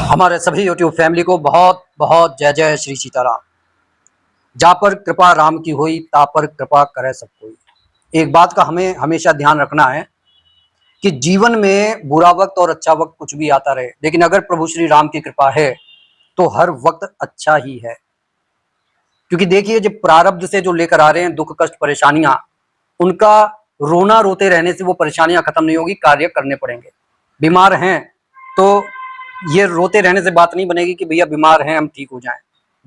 हमारे सभी YouTube family को बहुत बहुत जय जय श्री सीताराम। जा पर कृपा राम की हुई, ता पर कृपा करे सब कोई। एक बात का हमें हमेशा ध्यान रखना है कि जीवन में बुरा वक्त और अच्छा वक्त कुछ भी आता रहे, लेकिन अगर प्रभु श्री राम की कृपा है तो हर वक्त अच्छा ही है। क्योंकि देखिए, जब प्रारब्ध से जो लेकर आ रहे हैं दुख कष्ट परेशानियां, उनका रोना रोते रहने से वो परेशानियां खत्म नहीं होगी, कार्य करने पड़ेंगे। बीमार हैं तो ये रोते रहने से बात नहीं बनेगी कि भैया बीमार हैं हम ठीक हो जाएं,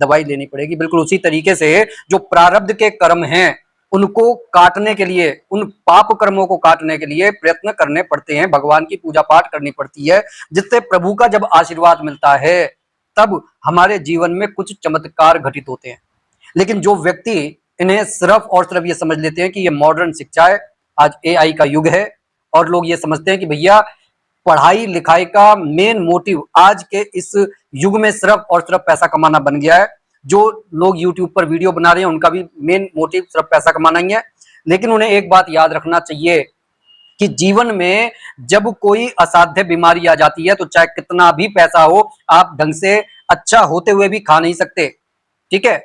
दवाई लेनी पड़ेगी। बिल्कुल उसी तरीके से जो प्रारब्ध के कर्म हैं उनको काटने के लिए, उन पाप कर्मों को काटने के लिए प्रयत्न करने पड़ते हैं, भगवान की पूजा पाठ करनी पड़ती है, जिससे प्रभु का जब आशीर्वाद मिलता है तब हमारे जीवन में कुछ चमत्कार घटित होते हैं। लेकिन जो व्यक्ति इन्हें सिर्फ और सिर्फ ये समझ लेते हैं कि ये मॉडर्न शिक्षा है, आज एआई का युग है, और लोग ये समझते हैं कि भैया पढ़ाई लिखाई का मेन मोटिव आज के इस युग में सिर्फ और सिर्फ पैसा कमाना बन गया है। जो लोग यूट्यूब पर वीडियो बना रहे हैं उनका भी मेन मोटिव सिर्फ पैसा कमाना ही है। लेकिन उन्हें एक बात याद रखना चाहिए कि जीवन में जब कोई असाध्य बीमारी आ जाती है तो चाहे कितना भी पैसा हो, आप ढंग से अच्छा होते हुए भी खा नहीं सकते। ठीक है,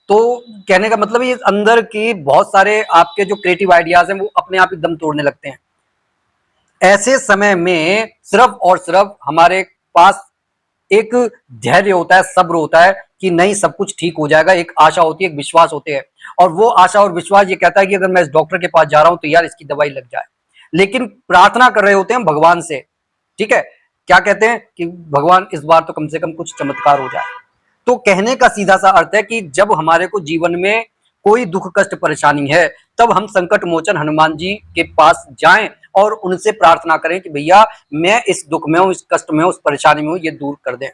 तो कहने का मतलब ये अंदर की बहुत सारे आपके जो क्रिएटिव आइडियाज हैं वो अपने आप ही दम तोड़ने लगते हैं। ऐसे समय में सिर्फ और सिर्फ हमारे पास एक धैर्य होता है, सब्र होता है कि नहीं सब कुछ ठीक हो जाएगा। एक आशा होती है, एक विश्वास होते हैं, और वो आशा और विश्वास ये कहता है कि अगर मैं इस डॉक्टर के पास जा रहा हूं तो यार इसकी दवाई लग जाए। लेकिन प्रार्थना कर रहे होते हैं भगवान से, ठीक है, क्या कहते हैं कि भगवान इस बार तो कम से कम कुछ चमत्कार हो जाए। तो कहने का सीधा सा अर्थ है कि जब हमारे को जीवन में कोई दुख कष्ट परेशानी है तब हम संकट मोचन हनुमान जी के पास जाएं और उनसे प्रार्थना करें कि भैया मैं इस दुख में हूं, इस कष्ट में हूं, इस परेशानी में हूं, ये दूर कर दें।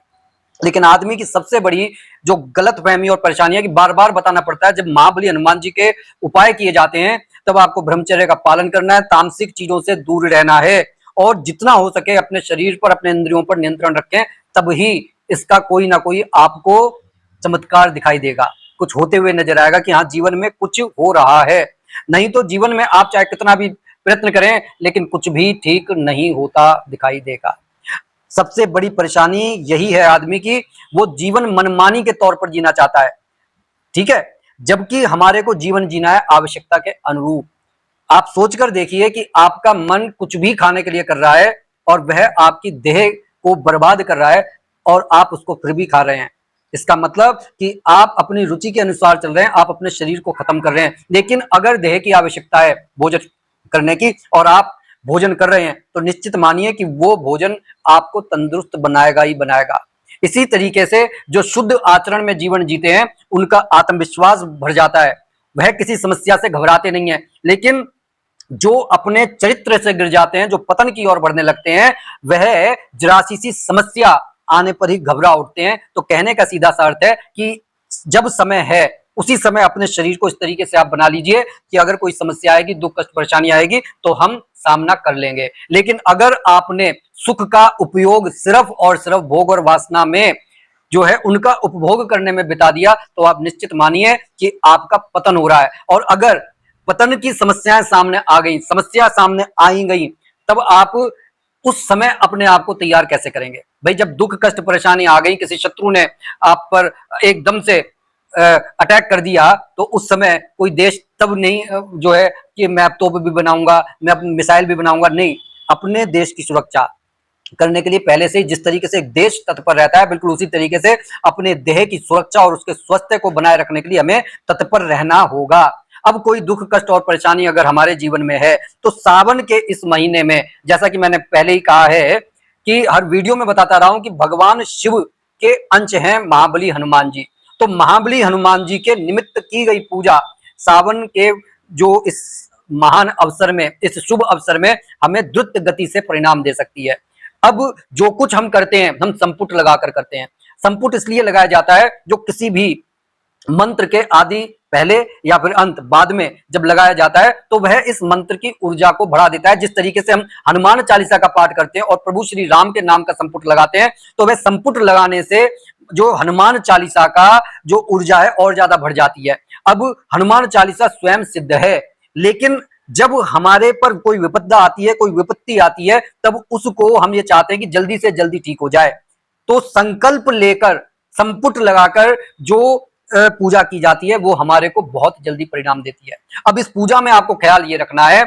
लेकिन आदमी की सबसे बड़ी जो गलतफहमी और परेशानी है कि बार बार बताना पड़ता है, जब महाबली हनुमान जी के उपाय किए जाते हैं तब आपको ब्रह्मचर्य का पालन करना है, तामसिक चीजों से दूर रहना है, और जितना हो सके अपने शरीर पर, अपने इंद्रियों पर नियंत्रण रखें, तब ही इसका कोई ना कोई आपको चमत्कार दिखाई देगा, कुछ होते हुए नजर आएगा कि हाँ जीवन में कुछ हो रहा है। नहीं तो जीवन में आप चाहे कितना भी प्रयत्न करें लेकिन कुछ भी ठीक नहीं होता दिखाई देगा। सबसे बड़ी परेशानी यही है आदमी की, वो जीवन मनमानी के तौर पर जीना चाहता है, ठीक है, जबकि हमारे को जीवन जीना है आवश्यकता के अनुरूप। आप सोचकर देखिए कि आपका मन कुछ भी खाने के लिए कर रहा है और वह आपकी देह को बर्बाद कर रहा है और आप उसको फिर भी खा रहे हैं। इसका मतलब कि आप अपनी रुचि के अनुसार चल रहे हैं, आप अपने शरीर को खत्म कर रहे हैं। लेकिन अगर देह की आवश्यकता है भोजन करने की और आप भोजन कर रहे हैं तो निश्चित मानिए कि वो भोजन आपको तंदुरुस्त बनाएगा ही बनाएगा। इसी तरीके से जो शुद्ध आचरण में जीवन जीते हैं उनका आत्मविश्वास बढ़ जाता है, वह किसी समस्या से घबराते नहीं है। लेकिन जो अपने चरित्र से गिर जाते हैं, जो पतन की ओर बढ़ने लगते हैं, वह जरासी सी समस्या आने पर ही घबरा उठते हैं। तो कहने का सीधा सा अर्थ है कि जब समय है उसी समय अपने शरीर को इस तरीके से आप बना लीजिए कि अगर कोई समस्या आएगी, दुख कष्ट परेशानी आएगी तो हम सामना कर लेंगे। लेकिन अगर आपने सुख का उपयोग सिर्फ और सिर्फ भोग और वासना में जो है उनका उपभोग करने में बिता दिया तो आप निश्चित मानिए कि आपका पतन हो रहा है। और अगर पतन की समस्याएं सामने आ गई, समस्या सामने आई गई, तब आप उस समय अपने आप को तैयार कैसे करेंगे? भाई जब दुख कष्ट परेशानी आ गई, किसी शत्रु ने आप पर एकदम से अटैक कर दिया, तो उस समय कोई देश तब नहीं जो है कि मैं अब तोप भी बनाऊंगा, मैं मिसाइल भी बनाऊंगा, नहीं। अपने देश की सुरक्षा करने के लिए पहले से ही जिस तरीके से एक देश तत्पर रहता है, बिल्कुल उसी तरीके से अपने देह की सुरक्षा और उसके स्वास्थ्य को बनाए रखने के लिए हमें तत्पर रहना होगा। अब कोई दुख कष्ट और परेशानी अगर हमारे जीवन में है तो सावन के इस महीने में, जैसा कि मैंने पहले ही कहा है कि हर वीडियो में बताता रहा हूं कि भगवान शिव के अंश हैं महाबली हनुमान जी। तो महाबली हनुमान जी के निमित्त की गई पूजा सावन के जो इस महान अवसर में, इस शुभ अवसर में हमें द्रुत गति से परिणाम दे सकती है। अब जो कुछ हम करते हैं हम संपुट लगाकर करते हैं। संपुट इसलिए लगाया जाता है, जो किसी भी मंत्र के आदि पहले या फिर अंत बाद में जब लगाया जाता है तो वह इस मंत्र की ऊर्जा को बढ़ा देता है। जिस तरीके से हम हनुमान चालीसा का पाठ करते हैं और प्रभु श्री राम के नाम का संपुट लगाते हैं तो वह संपुट लगाने से जो हनुमान चालीसा का जो ऊर्जा है और ज्यादा बढ़ जाती है। अब हनुमान चालीसा स्वयं सिद्ध है, लेकिन जब हमारे पर कोई विपदा आती है, कोई विपत्ति आती है, तब उसको हम ये चाहते हैं कि जल्दी से जल्दी ठीक हो जाए। तो संकल्प लेकर, संपुट लगाकर जो पूजा की जाती है वो हमारे को बहुत जल्दी परिणाम देती है। अब इस पूजा में आपको ख्याल ये रखना है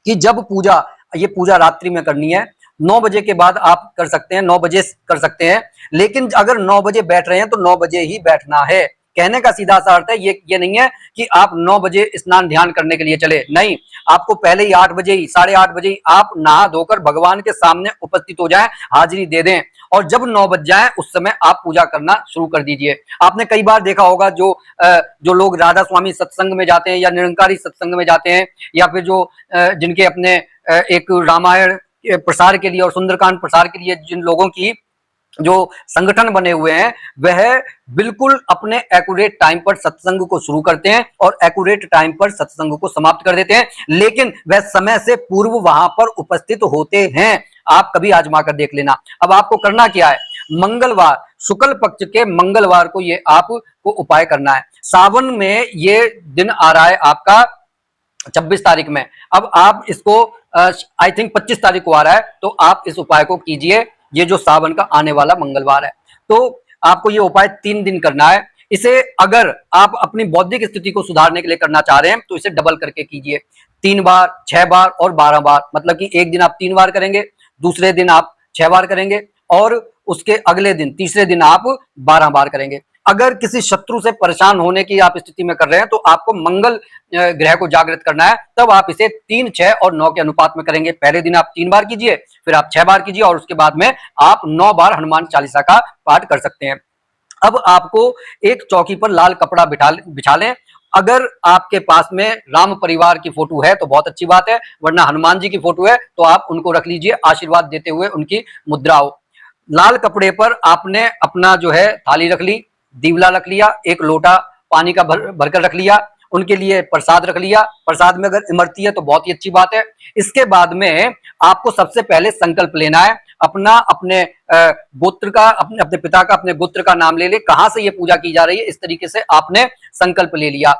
कि जब पूजा, ये पूजा रात्रि में करनी है, 9 बजे के बाद आप कर सकते हैं, 9 बजे कर सकते हैं, लेकिन अगर 9 बजे बैठ रहे हैं तो 9 बजे ही बैठना है। कहने का सीधा सा अर्थ है ये नहीं है कि आप 9 बजे स्नान ध्यान करने के लिए चले, नहीं, आपको पहले ही 8 बजे ही, 8:30 बजे ही आप नहा धोकर भगवान के सामने उपस्थित हो जाएं, हाजिरी दे दें, और जब 9 बज जाए उस समय आप पूजा करना शुरू कर दीजिए। आपने कई बार देखा होगा जो लोग राधा स्वामी सत्संग में जाते हैं या निरंकारी सत्संग में जाते हैं, या फिर जो जिनके अपने एक रामायण प्रसार के लिए और सुंदरकांड प्रसार के लिए जिन लोगों की जो संगठन बने हुए हैं, वह बिल्कुल अपने एक्यूरेट टाइम पर सत्संग को शुरू करते हैं और एक्यूरेट टाइम पर सत्संग को समाप्त कर देते हैं, लेकिन वह समय से पूर्व वहां पर उपस्थित होते हैं। आप कभी आजमा कर देख लेना। अब आपको करना क्या है, मंगलवार, शुक्ल पक्ष के मंगलवार को ये आपको उपाय करना है। सावन में ये दिन आ रहा है आपका 26 तारीख में, अब आप इसको आई थिंक 25 तारीख को आ रहा है, तो आप इस उपाय को कीजिए। ये जो सावन का आने वाला मंगलवार है, तो आपको ये उपाय 3 दिन करना है। इसे अगर आप अपनी बौद्धिक स्थिति को सुधारने के लिए करना चाह रहे हैं तो इसे डबल करके कीजिए, 3 बार, 6 बार और 12 बार, मतलब कि एक दिन आप 3 बार करेंगे, दूसरे दिन आप 6 बार करेंगे और उसके अगले दिन, तीसरे दिन आप 12 बार करेंगे। अगर किसी शत्रु से परेशान होने की आप स्थिति में कर रहे हैं तो आपको मंगल ग्रह को जागृत करना है, तब आप इसे 3, 6 और 9 के अनुपात में करेंगे। पहले दिन आप 3 बार कीजिए, फिर आप 6 बार कीजिए और उसके बाद में आप 9 बार हनुमान चालीसा का पाठ कर सकते हैं। अब आपको एक चौकी पर लाल कपड़ा बिछा लें। अगर आपके पास में राम परिवार की फोटो है तो बहुत अच्छी बात है, वरना हनुमान जी की फोटो है तो आप उनको रख लीजिए, आशीर्वाद देते हुए उनकी मुद्रा हो। लाल कपड़े पर आपने अपना जो है थाली रख ली, दीवला रख लिया, एक लोटा पानी का भरकर रख लिया, उनके लिए प्रसाद रख लिया। प्रसाद में अगर इमरती है तो बहुत ही अच्छी बात है। इसके बाद में आपको सबसे पहले संकल्प लेना है, अपना अपने गोत्र का, अपने पिता का, अपने गोत्र का नाम ले ले, कहां से ये पूजा की जा रही है, इस तरीके से आपने संकल्प ले लिया।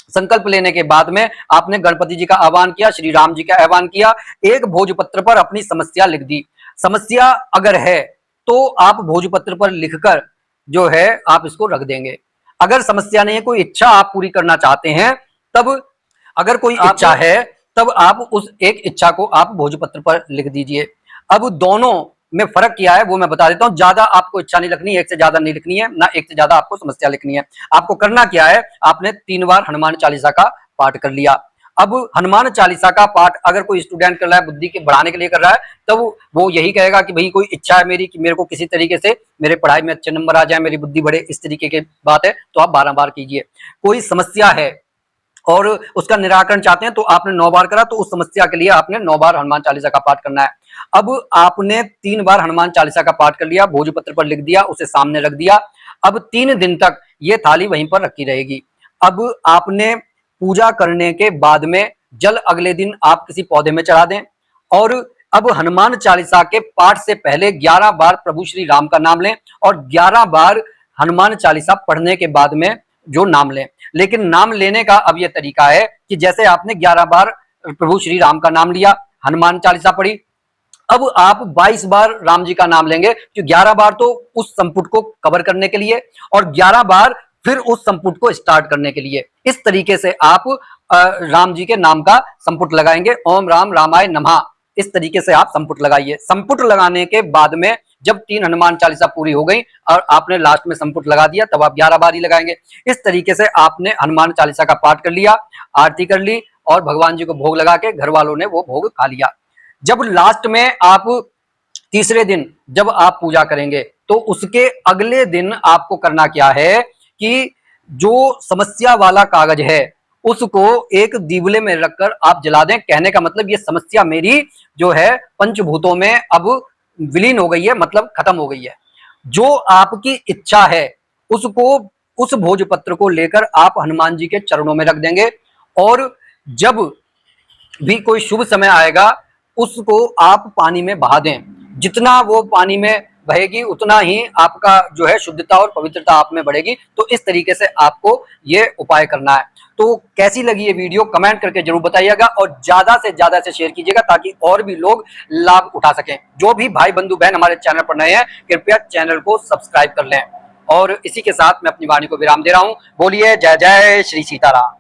संकल्प लेने के बाद में आपने गणपति जी का आह्वान किया, श्री राम जी का आह्वान किया, एक भोजपत्र पर अपनी समस्या लिख दी। समस्या अगर है तो आप भोजपत्र पर लिखकर जो है आप इसको रख देंगे। अगर समस्या नहीं है, कोई इच्छा आप पूरी करना चाहते हैं, तब अगर कोई इच्छा है तब आप उस एक इच्छा को आप भोजपत्र पर लिख दीजिए। अब दोनों में फर्क क्या है वो मैं बता देता हूं। ज्यादा आपको इच्छा नहीं लिखनी, एक से ज्यादा नहीं लिखनी है, ना एक से ज्यादा आपको समस्या लिखनी है। आपको करना क्या है, आपने 3 बार हनुमान चालीसा का पाठ कर लिया। अब हनुमान चालीसा का पाठ अगर कोई स्टूडेंट कर रहा है, बुद्धि के बढ़ाने के लिए कर रहा है, तब वो यही कहेगा कि भाई कोई इच्छा है मेरी कि मेरे को किसी तरीके से मेरे पढ़ाई में अच्छे नंबर आ जाए, मेरी बुद्धि बढ़े, इस तरीके की बात है तो आप 12 बार कीजिए। कोई समस्या है और उसका निराकरण चाहते हैं तो आपने 9 बार करा, तो उस समस्या के लिए आपने 9 बार हनुमान चालीसा का पाठ करना है। अब आपने 3 बार हनुमान चालीसा का पाठ कर लिया, भोजपत्र पर लिख दिया, उसे सामने रख दिया। अब 3 दिन तक ये थाली वहीं पर रखी रहेगी। अब आपने पूजा करने के बाद में जल अगले दिन आप किसी पौधे में चढ़ा दें, और अब हनुमान चालीसा के पाठ से पहले 11 बार प्रभु श्री राम का नाम लें और 11 बार हनुमान चालीसा पढ़ने के बाद में जो नाम लें। लेकिन नाम लेने का अब यह तरीका है कि जैसे आपने 11 बार प्रभु श्री राम का नाम लिया, हनुमान चालीसा पढ़ी, अब आप 22 बार राम जी का नाम लेंगे, कि 11 बार तो उस संपुट को कवर करने के लिए और 11 बार फिर उस संपुट को स्टार्ट करने के लिए। इस तरीके से आप राम जी के नाम का संपुट लगाएंगे। ओम राम रामाय नमः, इस तरीके से आप संपुट लगाइए। संपुट लगाने के बाद में जब 3 हनुमान चालीसा पूरी हो गई और आपने लास्ट में संपुट लगा दिया, तब आप 11 बार ही लगाएंगे। इस तरीके से आपने हनुमान चालीसा का पाठ कर लिया, आरती कर ली और भगवान जी को भोग लगा के घर वालों ने वो भोग खा लिया। जब लास्ट में आप तीसरे दिन जब आप पूजा करेंगे तो उसके अगले दिन आपको करना क्या है कि जो समस्या वाला कागज है उसको एक दीवले में रखकर आप जला दें। कहने का मतलब ये समस्या मेरी जो है पंचभूतों में अब विलीन हो गई है, मतलब खत्म हो गई है। जो आपकी इच्छा है उसको, उस भोजपत्र को लेकर आप हनुमान जी के चरणों में रख देंगे और जब भी कोई शुभ समय आएगा उसको आप पानी में बहा दें। जितना वो पानी में बहेगी उतना ही आपका जो है शुद्धता और पवित्रता आप में बढ़ेगी। तो इस तरीके से आपको ये उपाय करना है। तो कैसी लगी ये वीडियो कमेंट करके जरूर बताइएगा और ज्यादा से ज्यादा से शेयर कीजिएगा ताकि और भी लोग लाभ उठा सकें। जो भी भाई बंधु बहन हमारे चैनल पर नए हैं कृपया चैनल को सब्सक्राइब कर लें। और इसी के साथ मैं अपनी वाणी को विराम दे रहा हूं। बोलिए जय जय श्री सीताराम।